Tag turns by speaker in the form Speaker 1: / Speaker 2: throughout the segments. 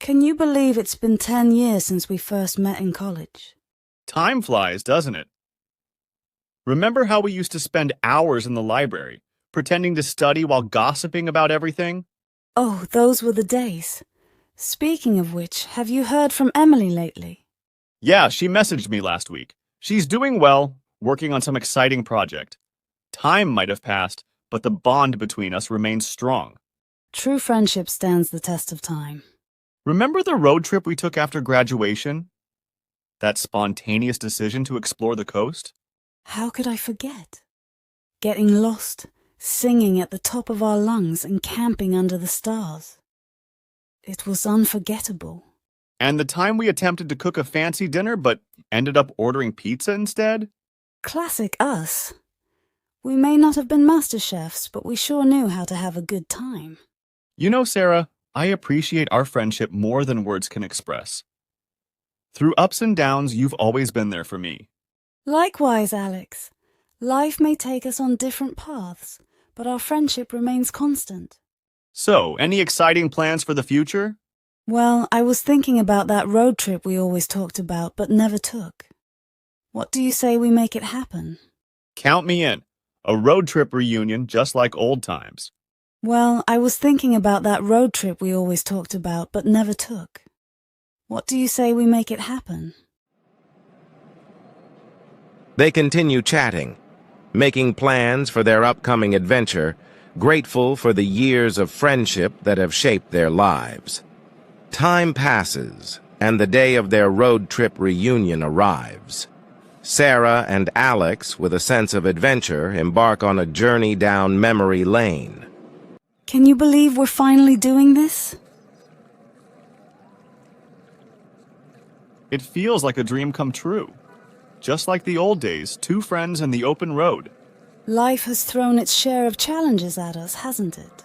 Speaker 1: Can you believe it's been 10 years since we first met in college?
Speaker 2: Time flies, doesn't it? Remember how we used to spend hours in the library, pretending to study while gossiping about everything?
Speaker 1: Oh, those were the days. Speaking of which, have you heard from Emily lately?
Speaker 2: Yeah, she messaged me last week. She's doing well, working on some exciting project. Time might have passed, but the bond between us remains strong.
Speaker 1: True friendship stands the test of time.
Speaker 2: Remember the road trip we took after graduation? That spontaneous decision to explore the coast?
Speaker 1: How could I forget? Getting lost, singing at the top of our lungs and camping under the stars. It was unforgettable.
Speaker 2: And the time we attempted to cook a fancy dinner but ended up ordering pizza instead?
Speaker 1: Classic us. We may not have been master chefs, but we sure knew how to have a good time.
Speaker 2: You know, Sarah, I appreciate our friendship more than words can express. Through ups and downs, you've always been there for me.
Speaker 1: Likewise, Alex. Life may take us on different paths, but our friendship remains constant.
Speaker 2: So, any exciting plans for the future?
Speaker 1: Well, I was thinking about that road trip we always talked about but never took. What do you say we make it happen?
Speaker 2: Count me in. A road trip reunion just like old times.
Speaker 1: Well, I was thinking about that road trip we always talked about but never took. What do you say we make it happen?
Speaker 3: They continue chatting, making plans for their upcoming adventure, grateful for the years of friendship that have shaped their lives. Time passes, and the day of their road trip reunion arrives. Sarah and Alex, with a sense of adventure, embark on a journey down memory lane.
Speaker 1: Can you believe we're finally doing this?
Speaker 2: It feels like a dream come true. Just like the old days, two friends in the open road.
Speaker 1: Life has thrown its share of challenges at us, hasn't it?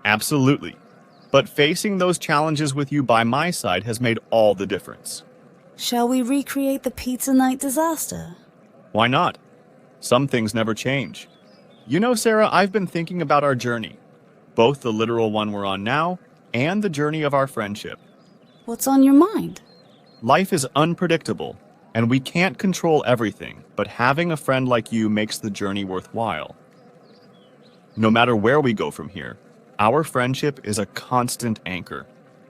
Speaker 2: Absolutely. But facing those challenges with you by my side has made all the difference.
Speaker 1: Shall we recreate the pizza night disaster?
Speaker 2: Why not? Some things never change. You know, Sarah, I've been thinking about our journey. Both the literal one we're on now and the journey of our friendship.
Speaker 1: What's on your mind?
Speaker 2: Life is unpredictable, and we can't control everything, but having a friend like you makes the journey worthwhile. No matter where we go from here, our friendship is a constant anchor.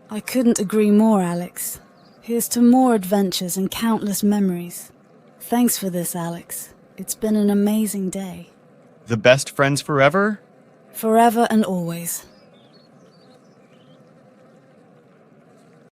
Speaker 1: I couldn't agree more, Alex. Here's to more adventures and countless memories. Thanks for this, Alex. It's been an amazing day.
Speaker 2: The best friends forever?
Speaker 1: Forever and always.